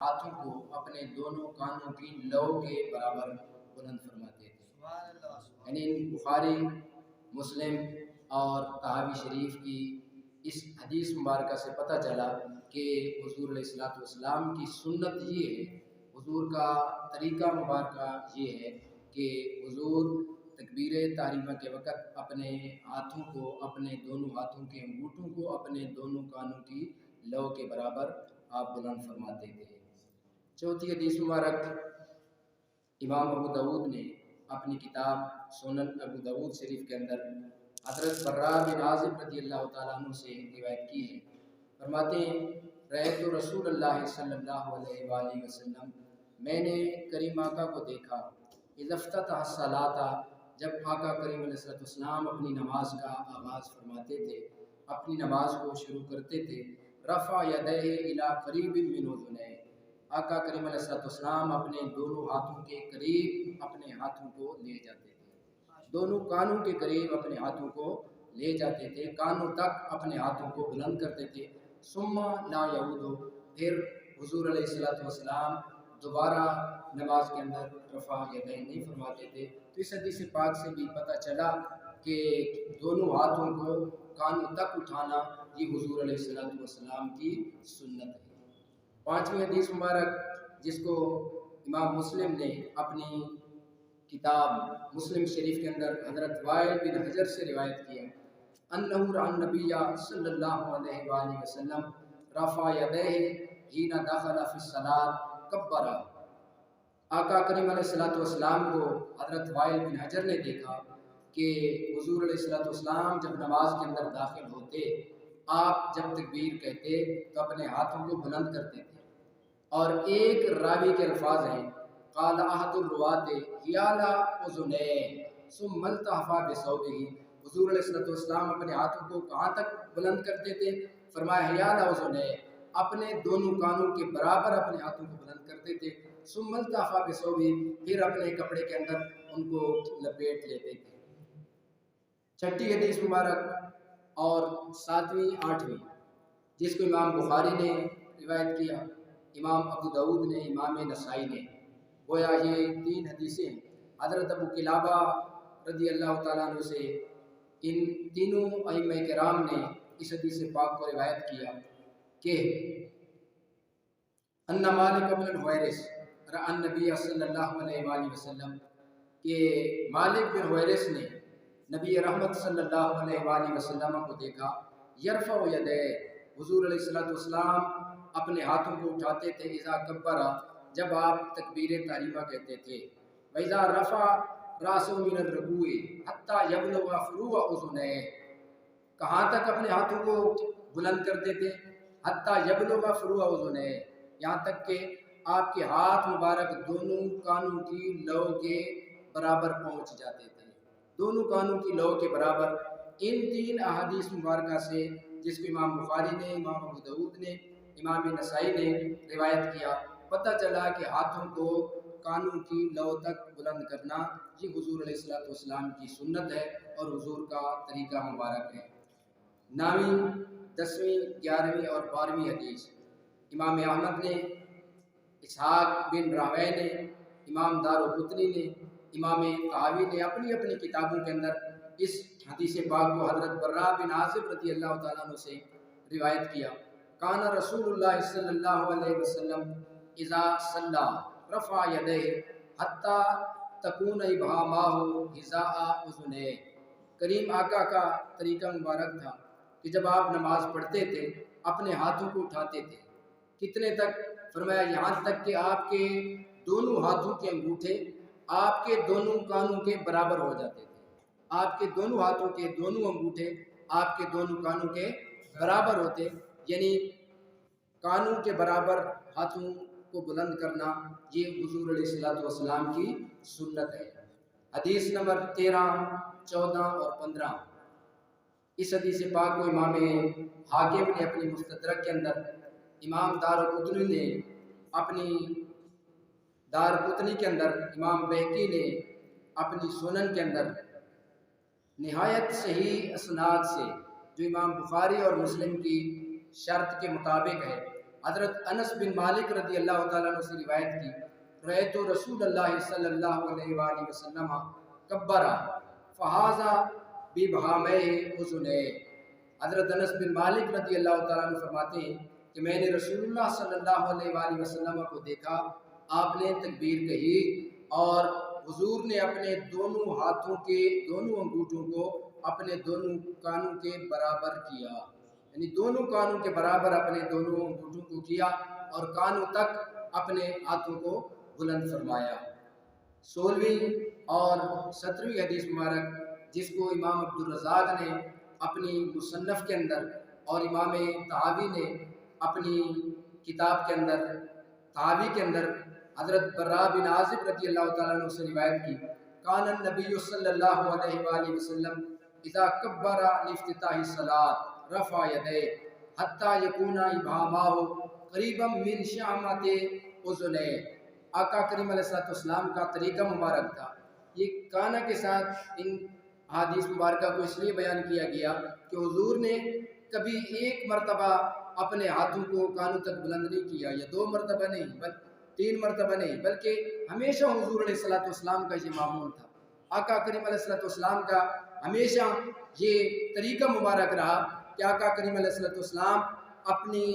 ہاتھوں کو اپنے دونوں کانوں کی لو کے برابر بلند فرماتے تھے۔ یعنی بخاری، مسلم اور طحاوی شریف کی اس حدیث مبارکہ سے پتہ چلا کہ حضور علیہ السلام کی سنت یہ ہے، حضور کا طریقہ مبارکہ یہ ہے کہ حضور تکبیر تحریمہ کے وقت اپنے ہاتھوں کو، اپنے دونوں ہاتھوں کے انگوٹھوں کو اپنے دونوں کانوں کی لو کے برابر آپ بلند فرماتے تھے۔ چوتھی حدیث مبارک امام ابو داود نے اپنی کتاب سنن ابو داود شریف کے اندر حضرت برا بن عازب رضی اللہ تعالیٰ عنہ سے روایت کی ہے۔ فرماتے ہیں رأیت رسول اللہ صلی اللہ علیہ وآلہ وسلم، میں نے کریم آقا کو دیکھا، اذا افتتح الصلاۃ، جب آقا کریم علیہ السلام اپنی نماز کا آغاز فرماتے تھے، اپنی نماز کو شروع کرتے تھے، رفع یدیہ الی قریب من اذنیہ، آقا کریم علیہ السلام اپنے دونوں ہاتھوں کے قریب اپنے ہاتھوں کو لے جاتے تھے، دونوں کانوں کے قریب اپنے ہاتھوں کو لے جاتے تھے، کانوں تک اپنے ہاتھوں کو بلند کرتے تھے، ثم لا یعود، پھر حضور علیہ السلام دوبارہ نماز کے اندر رفع یدین نہیں فرماتے تھے۔ تو اس حدیث پاک سے بھی پتہ چلا کہ دونوں ہاتھوں کو کانوں تک اٹھانا یہ حضور علیہ السلام کی سنت ہے۔ پانچویں حدیث مبارک جس کو امام مسلم نے اپنی کتاب مسلم شریف کے اندر حضرت وائل بن حجر سے روایت کیا، انہ رأى النبی صلی اللہ علیہ وآلہ وسلم رفع یدیہ حین دخل فی الصلاۃ کبر، آقا کریم علیہ السلام کو حضرت وائل بن حجر نے دیکھا کہ حضور علیہ السلام جب نماز کے اندر داخل ہوتے، آپ جب تکبیر کہتے تو اپنے ہاتھوں کو بلند کرتے تھے، اور ایک راوی کے الفاظ ہیں قال احد الرواۃ حیال اذنیہ ثم التحف بثوبہ، حضور علیہ السلام اپنے ہاتھوں کو کہاں تک بلند کرتے تھے؟ فرمایا حیال اذنیہ، اپنے دونوں کانوں کے برابر اپنے ہاتھوں کو بلند کرتے تھے، ثم التحف بثوبہ، پھر اپنے کپڑے کے اندر ان کو لپیٹ لیتے تھے۔ چھٹی حدیث مبارک اور ساتویں آٹھویں جس کو امام بخاری نے روایت کیا، امام ابو داود نے، امام نسائی نے، گویا یہ تین حدیثیں حضرت ابو قلابہ رضی اللہ تعالیٰ عنہ سے ان تینوں ائمہ کرام نے اس حدیث پاک کو روایت کیا کہ ان مالک بن الحویرث رأى النبی صلی اللہ علیہ وآلہ وسلم، کہ مالک بن حویرث نے نبی رحمت صلی اللہ علیہ وآلہ وسلم کو دیکھا، یرفع یدیہ، حضور علیہ السلام اپنے ہاتھوں کو اٹھاتے تھے، اذا کبر، جب آپ تکبیر تحریمہ کہتے تھے، وَإِذَا رَفَعَ رَأْسَهُ مِنَ الرُّكُوعِ حَتَّى يَبْلُغَ فُرُوعَ أُذُنَيْهِ، کہاں تک اپنے ہاتھوں کو بلند کرتے تھے؟ حَتَّى يَبْلُغَ فُرُوعَ أُذُنَيْهِ، یہاں تک کہ آپ کے ہاتھ مبارک دونوں کانوں کی لو کے برابر پہنچ جاتے تھے، دونوں کانوں کی لو کے برابر۔ ان تین احادیث مبارکہ سے جس کو امام بخاری نے، امام ابو داود نے، امام نسائی نے روایت کیا، پتہ چلا کہ ہاتھوں کو کانوں کی لو تک بلند کرنا یہ حضور علیہ السلام کی سنت ہے اور حضور کا طریقہ مبارک ہے۔ نویں، دسویں، گیارہویں اور بارہویں حدیث امام احمد نے، اسحاق بن راہویہ نے، امام دارقطنی نے، امام طحاوی نے اپنی اپنی کتابوں کے اندر اس حدیث پاک کو حضرت برا بن عازب رضی اللہ تعالیٰ عنہ سے روایت کیا، کان رسول اللہ صلی اللہ علیہ وسلم اذا صلی رفع یدیہ حتی تکون ابہاماہ حذاء اذنیہ، کریم آقا کا طریقہ مبارک تھا کہ جب آپ نماز پڑھتے تھے اپنے ہاتھوں کو اٹھاتے تھے، کتنے تک؟ فرمایا یہاں تک کہ آپ کے دونوں ہاتھوں کے انگوٹھے آپ کے دونوں کانوں کے برابر ہو جاتے تھے، آپ کے دونوں ہاتھوں کے دونوں انگوٹھے آپ کے دونوں کانوں کے برابر ہوتے، یعنی کانوں کے برابر ہاتھوں کو بلند کرنا یہ حضور علیہ السلام کی سنت ہے۔ حدیث نمبر 13، 14 اور 15 اس حدیث پاک کو امام حاکم نے اپنی مستدرک کے اندر، امام دارقطنی نے اپنی دارقطنی کے اندر، امام بہقی نے اپنی سنن کے اندر نہایت صحیح اسناد سے جو امام بخاری اور مسلم کی شرط کے مطابق ہے، حضرت انس بن مالک رضی اللہ تعالیٰ عنہ سے روایت کی، رأیت رسول اللہ صلی اللہ علیہ وآلہ وسلم کبرا فہذا ببہامہ اذنہ۔ حضرت انس بن مالک رضی اللہ تعالیٰ عنہ فرماتے ہیں کہ میں نے رسول اللہ صلی اللہ علیہ وآلہ وسلم کو دیکھا، آپ نے تکبیر کہی اور حضور نے اپنے دونوں ہاتھوں کے دونوں انگوٹھوں کو اپنے دونوں کانوں کے برابر کیا، یعنی دونوں کانوں کے برابر اپنے دونوں انگوٹھوں کو کیا اور کانوں تک اپنے ہاتھوں کو بلند فرمایا۔ 16ویں اور 17ویں حدیث مبارک جس کو امام عبدالرزاق نے اپنی مصنف کے اندر اور امام طحاوی نے اپنی کتاب کے اندر طحاوی کے اندر حضرت براء بن عازب رضی اللہ تعالیٰ عنہ سے روایت کی، کان النبی صلی اللہ علیہ وآلہ وسلم اذا کبر لافتتاح الصلاۃ رفع یدیہ حتی یکون ابہاماہ قریبا من شامۃ اذنیہ۔ آقا کریم علیہ السلام کا طریقہ مبارک تھا۔ یہ کانا کے ساتھ ان حدیث مبارکہ کو اس لیے بیان کیا گیا کہ حضور نے کبھی ایک مرتبہ اپنے ہاتھوں کو کانوں تک بلند نہیں کیا، یا 2 مرتبہ نہیں، 3 مرتبہ نہیں، بلکہ ہمیشہ حضور علیہ السلام کا یہ معمول تھا۔ آقا کریم علیہ السلام کا ہمیشہ یہ طریقہ مبارک رہا کہ آقا کریم علیہ السلام اپنی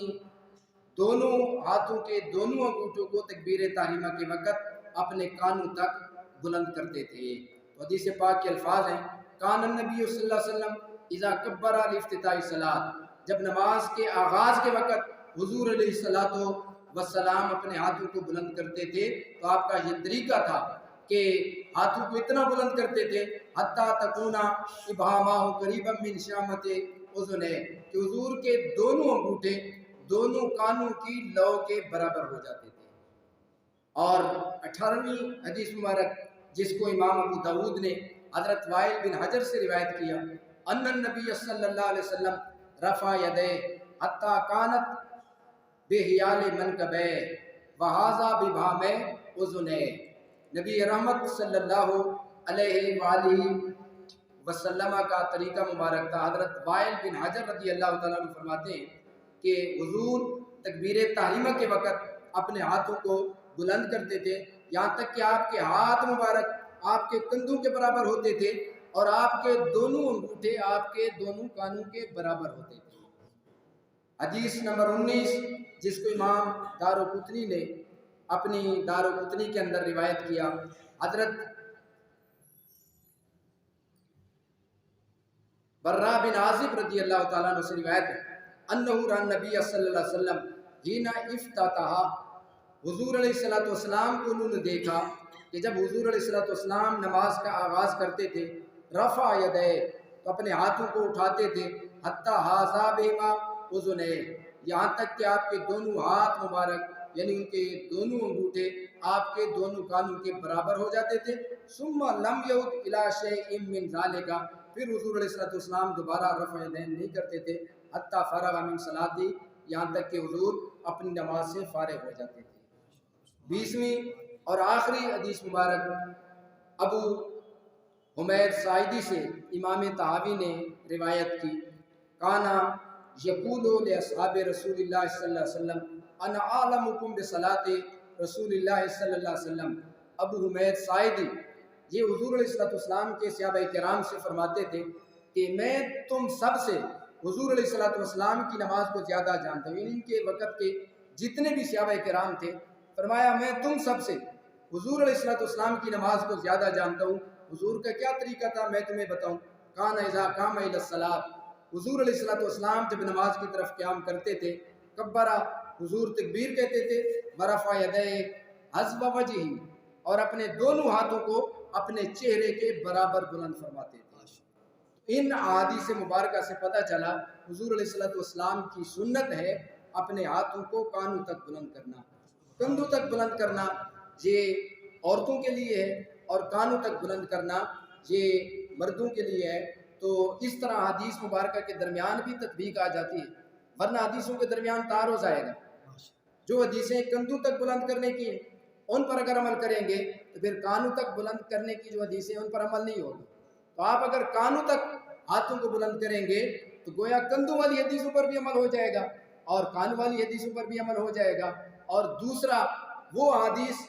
دونوں ہاتھوں کے دونوں انگوٹھوں کو تکبیر تحریمہ کے وقت اپنے کانوں تک بلند کرتے تھے۔ حدیث پاک کے الفاظ ہیں، کان النبی صلی اللہ علیہ وسلم اذا کبر لافتتاح الصلاۃ، جب نماز کے آغاز کے وقت حضور علیہ السلام اپنے ہاتھوں کو بلند کرتے تھے تو آپ کا یہ طریقہ تھا کہ ہاتھوں کو اتنا بلند کرتے تھے حتی تکون ابہاماہ قریبا من شامۃ اذنیہ، کہ حضور کے دونوں انگوٹھے دونوں کانوں کی لو کے برابر ہو جاتے تھے۔ اور 18ویں حدیث مبارک جس کو امام ابو داود نے حضرت وائل بن حجر سے روایت کیا، ان النبی صلی اللہ علیہ وسلم رفع یدیہ حتی کانت بحیال منکبیہ وہذا ببہامہ اذنیہ۔ نبی رحمت صلی اللہ علیہ وآلہ وسلم کا طریقہ مبارک تھا۔ حضرت وائل بن حجر رضی اللہ تعالیٰ عنہ فرماتے ہیں کہ حضور تکبیر تحریمہ کے وقت اپنے ہاتھوں کو بلند کرتے تھے، یہاں تک کہ آپ کے ہاتھ مبارک آپ کے کندھوں کے برابر ہوتے تھے اور آپ کے دونوں انگوٹھے آپ کے دونوں کانوں کے برابر ہوتے تھے۔ حدیث نمبر 19 جس کو امام دارقطنی نے اپنی دارقطنی کے اندر روایت کیا، حضرت براء بن عازب رضی اللہ تعالیٰ عنہ سے روایت ہے، انہ رأى النبی صلی اللہ علیہ وسلم حین افتتح، حضور علیہ السلام کو انہوں نے دیکھا کہ جب حضور علیہ السلام نماز کا آغاز کرتے تھے، رفع یدیہ، تو اپنے ہاتھوں کو اٹھاتے تھے، حتی ھذا بہما اذنیہ، یہاں تک کہ آپ کے دونوں ہاتھ مبارک یعنی ان کے دونوں انگوٹھے آپ کے دونوں کانوں کے برابر ہو جاتے تھے۔ ثم لم یعد الی شیء من ذلک، پھر حضور علیہ السلام دوبارہ رفع یدین نہیں کرتے تھے، حتی فرغ من صلاتی، یہاں تک کہ حضور اپنی نماز سے فارغ ہو جاتے تھے۔ 20ویں اور آخری حدیث مبارک ابو حمید ساعدی سے امام طحاوی نے روایت کی، کانا یقول لاصحاب رسول اللہ صلی اللہ علیہ وسلم انا اعلمکم بصلاۃ رسول اللہ صلی اللہ علیہ وسلم۔ ابو حمید ساعدی یہ حضور علیہ السلام کے صحابہ کرام سے فرماتے تھے کہ میں تم سب سے حضور علیہ السلام کی نماز کو زیادہ جانتا ہوں، یعنی ان کے وقت کے جتنے بھی صحابہ کرام تھے، فرمایا میں تم سب سے حضور علیہ السلام کی نماز کو زیادہ جانتا ہوں۔ حضور کا کیا طریقہ تھا میں تمہیں بتاؤں، کان اذا قام الی الصلاۃ، حضور علیہ السلام جب نماز کی طرف قیام کرتے تھے، کبرا، حضور تکبیر کہتے تھے، ورفع یدیہ حذو وجہہ، اور اپنے دونوں ہاتھوں کو اپنے چہرے کے برابر بلند فرماتے تھے۔ ان احادیث مبارکہ سے پتہ چلا حضور علیہ السلام کی سنت ہے اپنے ہاتھوں کو کانوں تک بلند کرنا، کندھوں تک بلند کرنا یہ عورتوں کے لیے ہے اور کانوں تک بلند کرنا یہ مردوں کے لیے ہے۔ تو اس طرح حدیث مبارکہ کے درمیان بھی تطبیق آ جاتی ہے، ورنہ حدیثوں کے درمیان تعارض آئے گا۔ جو حدیثیں کندھوں تک بلند کرنے کی ہیں ان پر اگر عمل کریں گے تو پھر کانوں تک بلند کرنے کی جو حدیثیں ان پر عمل نہیں ہوگا۔ تو آپ اگر کانوں تک ہاتھوں کو بلند کریں گے تو گویا کندھوں والی حدیثوں پر بھی عمل ہو جائے گا، اور کان والی حدیثوں پر بھی عمل ہو جائے گا، اور دوسرا وہ حدیث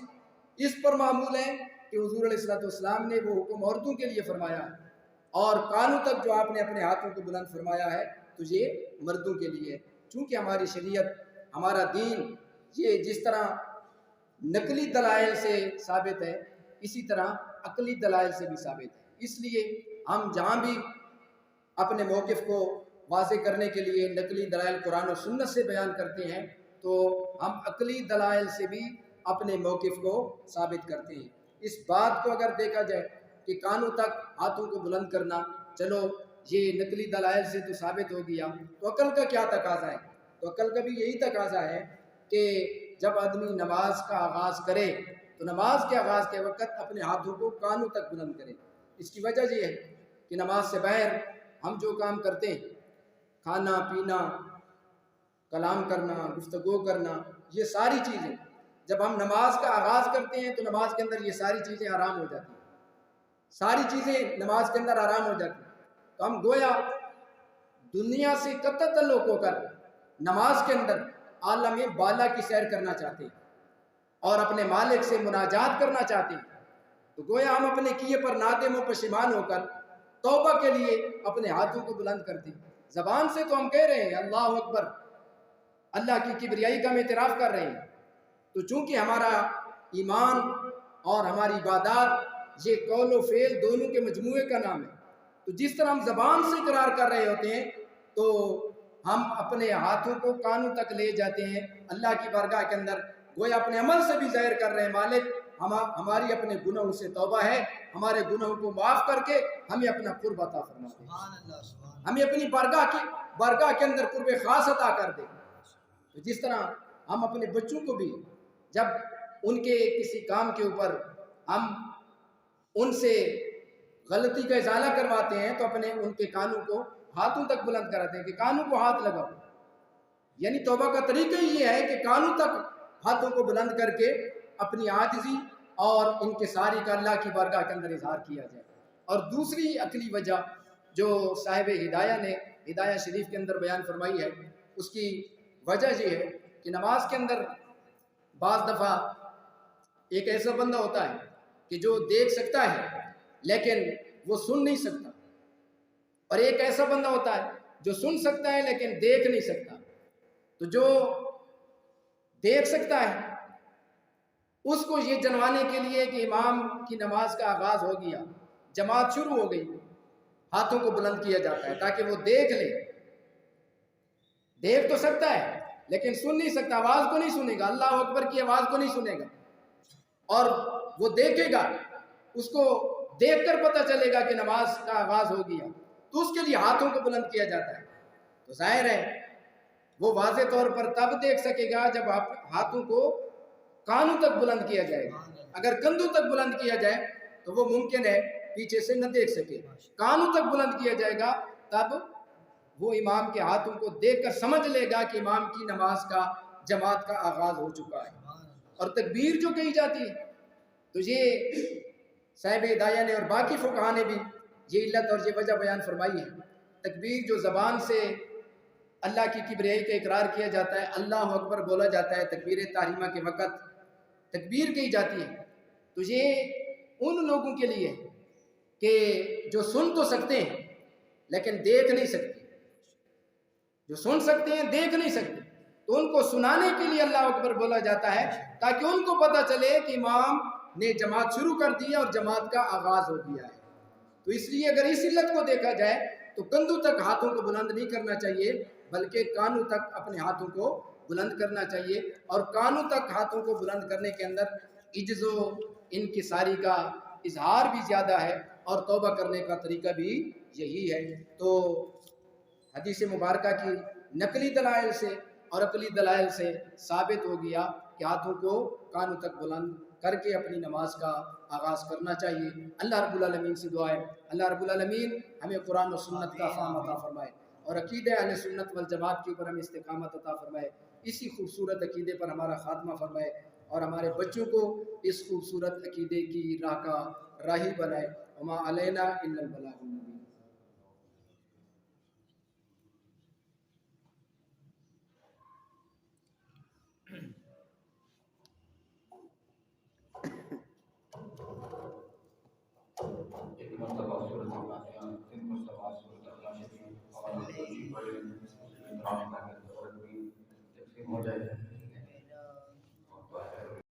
اس پر معمول ہے کہ حضور علیہ السلام نے وہ حکم عورتوں کے لیے فرمایا ہے، اور کانوں تک جو آپ نے اپنے ہاتھوں کو بلند فرمایا ہے تو یہ مردوں کے لیے، چونکہ ہماری شریعت، ہمارا دین یہ جس طرح نقلی دلائل سے ثابت ہے اسی طرح عقلی دلائل سے بھی ثابت ہے، اس لیے ہم جہاں بھی اپنے موقف کو واضح کرنے کے لیے نقلی دلائل قرآن و سنت سے بیان کرتے ہیں تو ہم عقلی دلائل سے بھی اپنے موقف کو ثابت کرتے ہیں۔ اس بات کو اگر دیکھا جائے کہ کانوں تک ہاتھوں کو بلند کرنا، چلو یہ نقلی دلائل سے تو ثابت ہو گیا، تو عقل کا کیا تقاضا ہے؟ تو عقل کا بھی یہی تقاضا ہے کہ جب آدمی نماز کا آغاز کرے تو نماز کے آغاز کے وقت اپنے ہاتھوں کو کانوں تک بلند کرے۔ اس کی وجہ یہ ہے کہ نماز سے باہر ہم جو کام کرتے ہیں، کھانا پینا، کلام کرنا، گفتگو کرنا، یہ ساری چیزیں جب ہم نماز کا آغاز کرتے ہیں تو نماز کے اندر یہ ساری چیزیں حرام ہو جاتی ہیں، ساری چیزیں نماز کے اندر حرام ہو جاتی ہیں۔ تو ہم گویا دنیا سے قطع تعلق ہو کر نماز کے اندر عالم بالا کی سیر کرنا چاہتے ہیں اور اپنے مالک سے مناجات کرنا چاہتے ہیں، تو گویا ہم اپنے کیے پر نادم و پشیمان ہو کر توبہ کے لیے اپنے ہاتھوں کو بلند کرتے ہیں۔ زبان سے تو ہم کہہ رہے ہیں اللہ اکبر، اللہ کی کبریائی کا ہم اعتراف کر رہے ہیں، تو چونکہ ہمارا ایمان اور ہماری عبادات یہ قول و فعل دونوں کے مجموعے کا نام ہے، تو جس طرح ہم زبان سے اقرار کر رہے ہوتے ہیں تو ہم اپنے ہاتھوں کو کانوں تک لے جاتے ہیں اللہ کی بارگاہ کے اندر، گویا اپنے عمل سے بھی ظاہر کر رہے ہیں مالک ہماری اپنے گناہوں سے توبہ ہے، ہمارے گناہوں کو معاف کر کے ہمیں اپنا قرب عطا فرما دے، ہمیں اپنی بارگاہ کے اندر قرب خاص عطا کر دے۔ تو جس طرح ہم اپنے بچوں کو بھی جب ان کے کسی کام کے اوپر ہم ان سے غلطی کا ازالہ کرواتے ہیں تو اپنے ان کے کانوں کو ہاتھوں تک بلند کراتے ہیں کہ کانوں کو ہاتھ لگاؤ، یعنی توبہ کا طریقہ یہ ہے کہ کانوں تک ہاتھوں کو بلند کر کے اپنی عاجزی اور انکساری کا اللہ کی بارگاہ کے اندر اظہار کیا جائے۔ اور دوسری عقلی وجہ جو صاحب ہدایہ نے ہدایہ شریف کے اندر بیان فرمائی ہے، اس کی وجہ یہ ہے کہ نماز کے اندر بعض دفعہ ایک ایسا بندہ ہوتا ہے کہ جو دیکھ سکتا ہے لیکن وہ سن نہیں سکتا، اور ایک ایسا بندہ ہوتا ہے جو سن سکتا ہے لیکن دیکھ نہیں سکتا۔ تو جو دیکھ سکتا ہے اس کو یہ جنوانے کے لیے کہ امام کی نماز کا آغاز ہو گیا، جماعت شروع ہو گئی، ہاتھوں کو بلند کیا جاتا ہے تاکہ وہ دیکھ لے۔ دیکھ تو سکتا ہے لیکن سن نہیں سکتا، آواز کو نہیں سنے گا، اللہ اکبر کی آواز کو نہیں سنے گا، اور وہ دیکھے گا، اس کو دیکھ کر پتہ چلے گا کہ نماز کا آغاز ہو گیا، تو اس کے لیے ہاتھوں کو بلند کیا جاتا ہے۔ تو ظاہر ہے وہ واضح طور پر تب دیکھ سکے گا جب آپ ہاتھوں کو کانوں تک بلند کیا جائے گا، اگر کندھوں تک بلند کیا جائے تو وہ ممکن ہے پیچھے سے نہ دیکھ سکے، کانوں تک بلند کیا جائے گا تب وہ امام کے ہاتھوں کو دیکھ کر سمجھ لے گا کہ امام کی نماز کا جماعت کا آغاز ہو چکا ہے۔ اور تکبیر جو کہی جاتی ہے تو یہ صاحب ہدایہ نے اور باقی فقہا نے بھی یہ علت اور یہ وجہ بیان فرمائی ہے۔ تکبیر جو زبان سے اللہ کی کبریائی کا اقرار کیا جاتا ہے، اللہ اکبر بولا جاتا ہے، تکبیر تحریمہ کے وقت تکبیر کہی جاتی ہے، تو یہ ان لوگوں کے لیے کہ جو سن تو سکتے ہیں لیکن دیکھ نہیں سکتے، جو سن سکتے ہیں دیکھ نہیں سکتے، تو ان کو سنانے کے لیے اللہ اکبر بولا جاتا ہے تاکہ ان کو پتہ چلے کہ امام نے جماعت شروع کر دی اور جماعت کا آغاز ہو گیا ہے۔ تو اس لیے اگر اس علت کو دیکھا جائے تو کندھوں تک ہاتھوں کو بلند نہیں کرنا چاہیے بلکہ کانوں تک اپنے ہاتھوں کو بلند کرنا چاہیے، اور کانوں تک ہاتھوں کو بلند کرنے کے اندر عجز و انکساری کا اظہار بھی زیادہ ہے اور توبہ کرنے کا طریقہ بھی یہی ہے۔ تو حدیث مبارکہ کی نقلی دلائل سے اور عقلی دلائل سے ثابت ہو گیا کہ ہاتھوں کو کانوں تک بلند کر کے اپنی نماز کا آغاز کرنا چاہیے۔ اللہ رب العالمین سے دعا ہے اللہ رب العالمین ہمیں قرآن و سنت کا فہم عطا فرمائے اور عقیدہ اہل سنت والجماعت کے اوپر ہمیں استقامت عطا فرمائے، اسی خوبصورت عقیدے پر ہمارا خاتمہ فرمائے اور ہمارے بچوں کو اس خوبصورت عقیدے کی راہ کا راہی بنائے۔ وما علینا الا البلاغ المبین۔ ہو جائے گا.